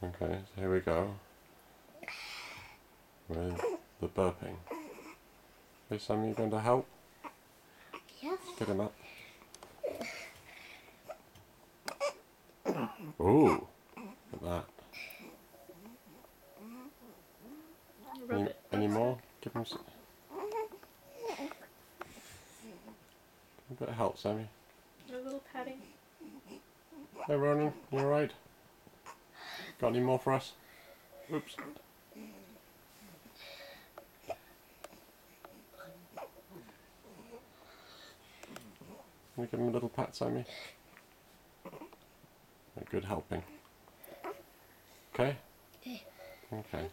Okay, so here we go with the burping. Is Sammy going to help? Yes. Get him up. Ooh, look at that. Any more? Give him a bit of help, Sammy. A little patting. Hey Ronan, you alright? Got any more for us? Oops. Can you give him a little pat, Sammy? A good helping. Okay? Okay.